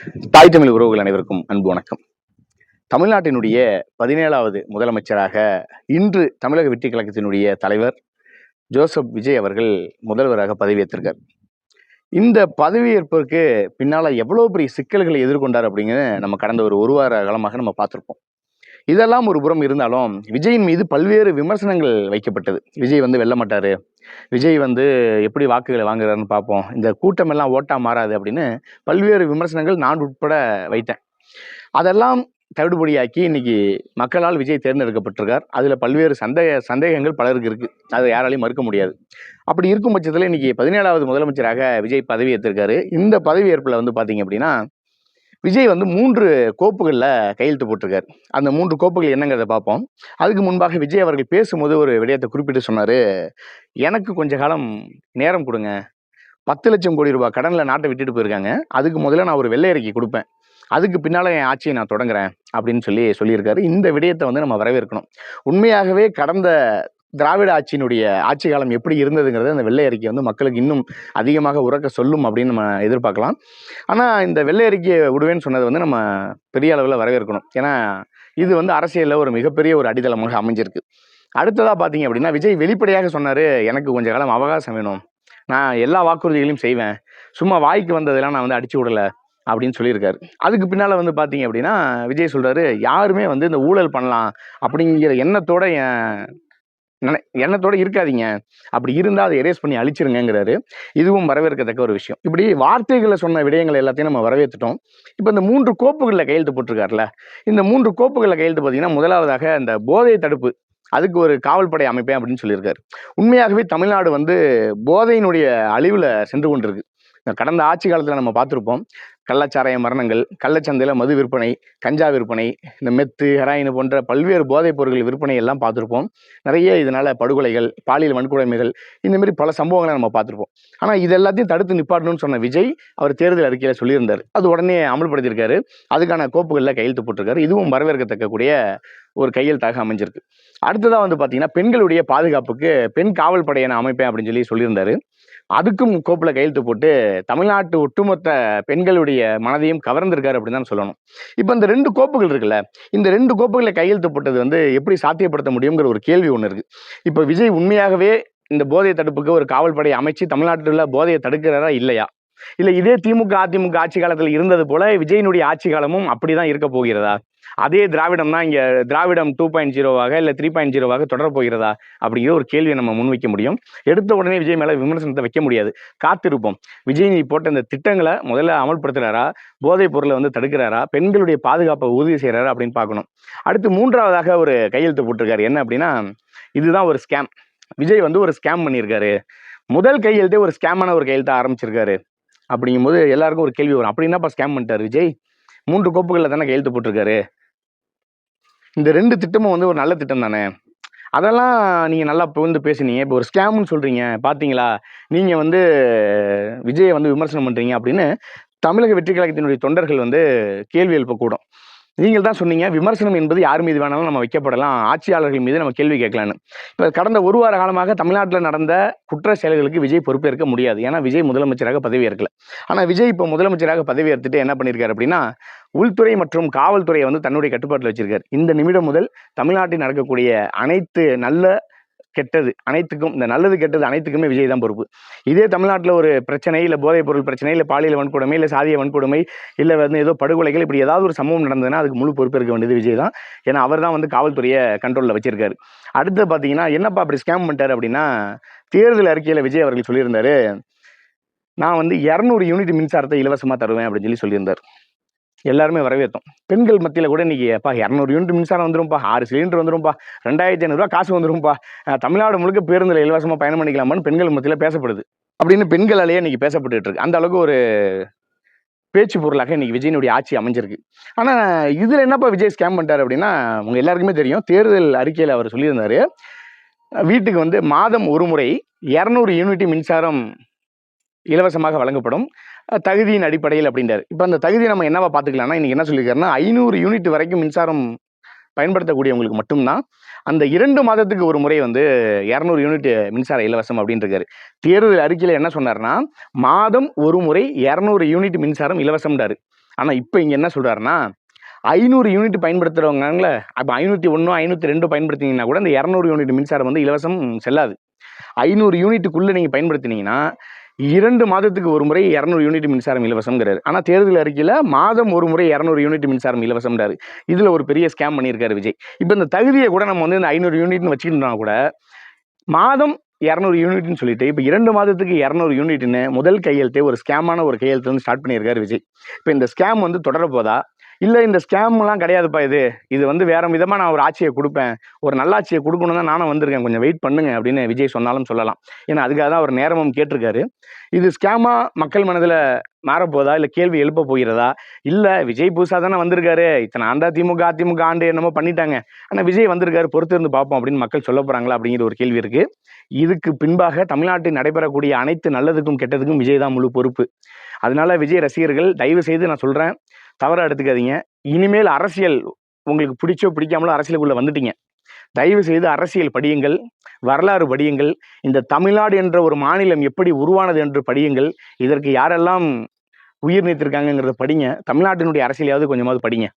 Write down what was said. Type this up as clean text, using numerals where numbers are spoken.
தாய் தமிழ் உறவுகள் அனைவருக்கும் அன்பு வணக்கம். தமிழ்நாட்டினுடைய 17வது முதலமைச்சராக இன்று தமிழக வெற்றி கழகத்தினுடைய தலைவர் ஜோசப் விஜய் அவர்கள் முதல்வராக பதவியேற்றிருக்கார். இந்த பதவியேற்பதற்கு பின்னால எவ்வளவு பெரிய சிக்கல்களை எதிர்கொண்டார் அப்படிங்கிறது நம்ம கடந்த ஒரு வார காலமாக நம்ம பார்த்திருப்போம். இதெல்லாம் ஒரு புறம் இருந்தாலும் விஜயின் மீது பல்வேறு விமர்சனங்கள் வைக்கப்பட்டது. விஜய் வெல்ல மாட்டாரு, விஜய் எப்படி வாக்குகளை வாங்குறாருன்னு பார்ப்போம், இந்த கூட்டம் எல்லாம் ஓட்டா மாறாது அப்படின்னு பல்வேறு விமர்சனங்கள் நான் உட்பட வைத்தேன். அதெல்லாம் தவிடுபடியாக்கி இன்னைக்கு மக்களால் விஜய் தேர்ந்தெடுக்கப்பட்டிருக்கார். அதுல பல்வேறு சந்தேகங்கள் பலருக்கு இருக்கு, அதை யாராலையும் மறுக்க முடியாது. அப்படி இருக்கும் பட்சத்துல இன்னைக்கு 17வது முதலமைச்சராக விஜய் பதவி ஏற்றிருக்காரு. இந்த பதவியேற்புல பாத்தீங்க அப்படின்னா விஜய் 3 கோப்புகளில் கையெழுத்து போட்டிருக்காரு. அந்த 3 கோப்புகள் என்னங்கிறத பார்ப்போம். அதுக்கு முன்பாக விஜய் அவர்கள் பேசும்போது ஒரு விடயத்தை குறிப்பிட்டு சொன்னார். எனக்கு கொஞ்ச காலம் நேரம் கொடுங்க, 10 லட்சம் கோடி ரூபாய் கடனில் நாட்டை விட்டுட்டு போயிருக்காங்க, அதுக்கு முதல்ல நான் ஒரு வெள்ளை அறிக்கை கொடுப்பேன், அதுக்கு பின்னால் என் ஆட்சியை நான் தொடங்குறேன் அப்படின்னு சொல்லியிருக்காரு. இந்த விடயத்தை நம்ம வரவேற்கணும். உண்மையாகவே கடந்த திராவிட ஆட்சியினுடைய ஆட்சி காலம் எப்படி இருந்ததுங்கிறது அந்த வெள்ளை அறிக்கை மக்களுக்கு இன்னும் அதிகமாக உறக்க சொல்லும் அப்படின்னு நம்ம எதிர்பார்க்கலாம். ஆனால் இந்த வெள்ளை அறிக்கையை விடுவேன்னு சொன்னது நம்ம பெரிய அளவில் வரவேற்கணும். ஏன்னா இது அரசியலில் ஒரு மிகப்பெரிய ஒரு அடித்தளமாக அமைஞ்சிருக்கு. அடுத்ததாக பார்த்தீங்க அப்படின்னா விஜய் வெளிப்படையாக சொன்னார், எனக்கு கொஞ்ச காலம் அவகாசம் வேணும், நான் எல்லா வாக்குறுதிகளையும் செய்வேன், சும்மா வாய்க்கு வந்ததெல்லாம் நான் அடிச்சு விடலை அப்படின்னு சொல்லியிருக்காரு. அதுக்கு பின்னால் பார்த்தீங்க அப்படின்னா விஜய் சொல்கிறாரு, யாருமே இந்த ஊழல் பண்ணலாம் அப்படிங்கிற எண்ணத்தோட இருக்காதீங்க, அப்படி இருந்தால் அதை எரேஸ் பண்ணி அழிச்சிருங்கிறாரு. இதுவும் வரவேற்கத்தக்க ஒரு விஷயம். இப்படி வார்த்தைகளை சொன்ன விடயங்கள் எல்லாத்தையும் நம்ம வரவேற்றுட்டோம். இப்போ இந்த 3 கோப்புகளில் கையெழுத்து போட்டிருக்காருல, இந்த 3 கோப்புகளில் கையெழுத்து பார்த்தீங்கன்னா முதலாவதாக இந்த போதை தடுப்பு, அதுக்கு ஒரு காவல்படை அமைப்பேன் அப்படின்னு சொல்லியிருக்காரு. உண்மையாகவே தமிழ்நாடு போதையினுடைய அழிவில் சென்று கொண்டிருக்கு. கடந்த ஆட்சி காலத்தில் நம்ம பார்த்துருப்போம், கள்ளச்சாராய மரணங்கள், கள்ளச்சந்தையில் மது விற்பனை, கஞ்சா விற்பனை, இந்த மெத்து, ஹெராயின் போன்ற பல்வேறு போதைப் பொருட்கள் விற்பனை எல்லாம் பார்த்துருப்போம். நிறைய இதனால் படுகொலைகள், பாலியல் வன்கொடுமைகள், இந்தமாரி பல சம்பவங்களை நம்ம பார்த்துருப்போம். ஆனால் இது எல்லாத்தையும் தடுத்து நிப்பாட்டணும்னு சொன்ன விஜய் அவர் தேர்தல் அறிக்கையில் சொல்லியிருந்தார். அது உடனே அமல்படுத்தியிருக்காரு. அதுக்கான கோப்புகளில் கையெழுத்து போட்டிருக்காரு. இதுவும் வரவேற்கத்தக்கக்கூடிய ஒரு கையெழுத்தாக அமைஞ்சிருக்கு. அடுத்ததாக பார்த்தீங்கன்னா பெண்களுடைய பாதுகாப்புக்கு பெண் காவல் படையை அமைப்பேன் அப்படின்னு சொல்லியிருந்தாரு. அதுக்கும் கோப்பில் கையெழுத்து போட்டு தமிழ்நாட்டு ஒட்டுமொத்த பெண்களுடைய மனதையும் கவர்ந்திருக்காரு அப்படின்னு தான் சொல்லணும். இப்போ இந்த 2 கோப்புகள் இருக்குல்ல, இந்த 2 கோப்புகளில் கையெழுத்து போட்டது எப்படி சாத்தியப்படுத்த முடியுங்கிற ஒரு கேள்வி ஒன்று இருக்கு. இப்போ விஜய் உண்மையாகவே இந்த போதை தடுப்புக்கு ஒரு காவல் படையை அமைச்சு தமிழ்நாட்டில் போதையை தடுக்கிறாரா இல்லையா, இல்லை இதே திமுக அதிமுக ஆட்சி காலத்தில் இருந்தது போல விஜயினுடைய ஆட்சி காலமும் அப்படிதான் இருக்க போகிறதா, அதே திராவிடம் தான் இங்கே திராவிடம் 2.0 இல்லை 3.0 தொடரப் போகிறதா அப்படிங்கிற ஒரு கேள்வியை நம்ம முன்வைக்க முடியும். எடுத்த உடனே விஜய் மேலே விமர்சனத்தை வைக்க முடியாது, காத்திருப்போம். விஜய் போட்ட இந்த திட்டங்களை முதல்ல அமல்படுத்துறாரா, போதைப் பொருளை தடுக்கிறாரா, பெண்களுடைய பாதுகாப்பை உறுதி செய்கிறாரா அப்படின்னு பார்க்கணும். அடுத்து 3ஆவதாக ஒரு கையெழுத்து போட்டிருக்காரு. என்ன அப்படின்னா இதுதான் ஒரு ஸ்கேம், விஜய் ஒரு ஸ்கேம் பண்ணியிருக்காரு. முதல் கையெழுத்தே ஒரு ஸ்கேமான ஒரு கையெழுத்தை ஆரம்பிச்சிருக்காரு. அப்படிங்கும்போது எல்லாருக்கும் ஒரு கேள்வி வரும், அப்படி என்னப்பா ஸ்கேம் பண்ணிட்டாரு விஜய், 3 கோப்புகளில் தானே கையெழுத்து போட்டிருக்காரு, இந்த 2 திட்டமும் ஒரு நல்ல திட்டம் தானே, அதெல்லாம் நீங்கள் நல்லா பேசுனீங்க, இப்போ ஒரு ஸ்கேம்னு சொல்கிறீங்க, பார்த்தீங்களா நீங்கள் விஜயை விமர்சனம் பண்ணுறீங்க அப்படின்னு தமிழக வெற்றி கழகத்தினுடைய தொண்டர்கள் கேள்வி எழுப்பக்கூடும். நீங்கள் தான் சொன்னீங்க, விமர்சனம் என்பது யார் மீது வேணாலும் நம்ம வைக்கப்படலாம், ஆட்சியாளர்கள் மீது நம்ம கேள்வி கேட்கலான்னு. இப்போ கடந்த ஒரு வார காலமாக தமிழ்நாட்டில் நடந்த குற்ற செயல்களுக்கு விஜய் பொறுப்பேற்க முடியாது. ஏன்னா விஜய் முதலமைச்சராக பதவி ஏற்கல. ஆனால் விஜய் இப்போ முதலமைச்சராக பதவி ஏற்றுட்டு என்ன பண்ணியிருக்காரு அப்படின்னா உள்துறை மற்றும் காவல்துறையை தன்னுடைய கட்டுப்பாட்டில் வச்சிருக்காரு. இந்த நிமிடம் முதல் தமிழ்நாட்டில் நடக்கக்கூடிய அனைத்து நல்ல கெட்டது அனைத்துக்கும், இந்த நல்லது கெட்டது அனைத்துக்குமே விஜய் தான் பொறுப்பு. இதே தமிழ்நாட்டில் ஒரு பிரச்சனை, இல்லை போதைப் பொருள் பிரச்சனை, இல்லை பாலியல் வன்கொடுமை, இல்லை சாதிய வன்கொடுமை, இல்லை ஏதோ படுகொலைகள், இப்படி ஏதாவது ஒரு சம்பவம் நடந்ததுன்னா அதுக்கு முழு பொறுப்பேற்க வேண்டியது விஜய் தான். ஏன்னா அவர் தான் காவல்துறையை கண்ட்ரோலில் வச்சிருக்காரு. அடுத்து பார்த்தீங்கன்னா என்னப்பா அப்படி ஸ்கேம் பண்ணிட்டாரு அப்படின்னா தேர்தல் அறிக்கையில் விஜய் அவர்கள் சொல்லியிருந்தாரு, நான் 200 யூனிட் மின்சாரத்தை இலவசமாக தருவேன் அப்படின்னு சொல்லியிருந்தார். எல்லாருமே வரவேற்றோம். பெண்கள் மத்தியில் கூட இன்னைக்கு 200 யூனிட் மின்சாரம் வந்துரும்பா, 6 சிலிண்டர் வந்துரும்பா, 2500 காசு வந்துரும்பா, தமிழ்நாடு முழுக்க பேருந்தில் இலவசமாக பயணம் பண்ணிக்கலாமான்னு பெண்கள் மத்தியில் பேசப்படுது அப்படின்னு பெண்களாலேயே இன்னைக்கு பேசப்பட்டு இருக்கு. அந்த அளவுக்கு ஒரு பேச்சு பொருளாக இன்னைக்கு விஜயனுடைய ஆட்சி அமைஞ்சிருக்கு. ஆனால் இதில் என்னப்பா விஜய் ஸ்கேம் பண்ணிட்டார் அப்படின்னா உங்க எல்லாருக்குமே தெரியும், தேர்தல் அறிக்கையில் அவர் சொல்லியிருந்தாரு, வீட்டுக்கு மாதம் ஒரு முறை 200 யூனிட் மின்சாரம் இலவசமாக வழங்கப்படும், தகுதியின் அடிப்படையில் அப்படின்றாரு. இப்போ அந்த தகுதியை நம்ம என்னவா பார்த்துக்கலாம்னா இன்னைக்கு என்ன சொல்லியிருக்காருன்னா 500 யூனிட் வரைக்கும் மின்சாரம் பயன்படுத்தக்கூடியவங்களுக்கு மட்டும்தான் அந்த 2 மாதத்துக்கு ஒரு முறை 200 யூனிட் மின்சார இலவசம் அப்படின்னு இருக்காரு. தேர்தல் அறிக்கையில் என்ன சொன்னார்னா மாதம் ஒரு முறை 200 யூனிட் மின்சாரம் இலவசம்ன்றாரு. ஆனா இப்ப இங்க என்ன சொல்றாருன்னா 500 யூனிட் பயன்படுத்துறவங்கல அப்ப 501 502 பயன்படுத்தினீங்கன்னா கூட இந்த 200 யூனிட் மின்சாரம் வந்து இலவசம் செல்லாது. 500 யூனிட்டுக்குள்ள நீங்க பயன்படுத்தினீங்கன்னா 2 மாதத்துக்கு ஒரு முறை 200 யூனிட் மின்சாரம் இலவசம்ங்கிறாரு. ஆனா தேர்தல் அறிக்கையில மாதம் ஒரு முறை 200 யூனிட் மின்சாரம் இலவசம்ன்றாரு. இதுல ஒரு பெரிய ஸ்கேம் பண்ணியிருக்காரு விஜய். இப்ப இந்த தகுதியை கூட நம்ம வந்து இந்த 500 யூனிட்னு வச்சுக்கிட்டோம்னா கூட மாதம் 200 யூனிட்னு சொல்லிட்டு இப்ப 2 மாதத்துக்கு 200 யூனிட்னு முதல் கையெழுத்தே ஒரு ஸ்கேமான ஒரு கையெழுத்து வந்து ஸ்டார்ட் பண்ணியிருக்காரு விஜய். இப்ப இந்த ஸ்கேம் வந்து தொடர போதா? இல்ல இந்த ஸ்கேம்லாம் கிடையாதுப்பா இது வந்து வேற விதமா நான் ஒரு ஆட்சியை கொடுப்பேன், ஒரு நல்லாட்சியை கொடுக்கணும் தான் நானும் வந்திருக்கேன், கொஞ்சம் வெயிட் பண்ணுங்க அப்படின்னு விஜய் சொன்னாலும் சொல்லலாம். ஏன்னா அதுக்காக தான் அவர் நேரமும் கேட்டிருக்காரு. இது ஸ்கேமா மக்கள் மனதில் மாறப்போதா, இல்ல கேள்வி எழுப்ப போகிறதா? இல்ல விஜய் புதுசா தானே வந்திருக்காரு, இத்தனை ஆண்டா திமுக அதிமுக ஆண்டு என்னமோ பண்ணிட்டாங்க, ஆனா விஜய் வந்திருக்காரு, பொறுத்து இருந்து பார்ப்போம் அப்படின்னு மக்கள் சொல்ல போறாங்களா அப்படிங்கிற ஒரு கேள்வி இருக்கு. இதுக்கு பின்பாக தமிழ்நாட்டில் நடைபெறக்கூடிய அனைத்து நல்லதுக்கும் கெட்டதுக்கும் விஜய் தான் முழு பொறுப்பு. அதனால விஜய் ரசிகர்கள் தயவு செய்து நான் சொல்றேன், தவறா எடுத்துக்காதீங்க. இனிமேல் அரசியல் உங்களுக்கு பிடிச்சோ பிடிக்காமலோ அரசியலுக்குள்ள வந்துட்டீங்க. தயவு செய்து அரசியல் படியுங்கள், வரலாறு படியுங்கள், இந்த தமிழ்நாடு என்ற ஒரு மாநிலம் எப்படி உருவானது என்று படியுங்கள், இதற்கு யாரெல்லாம் உயிர் நீத்திருக்காங்கங்கிறத படிங்க, தமிழ்நாட்டினுடைய அரசியலையாவது கொஞ்சமாவது படிங்க.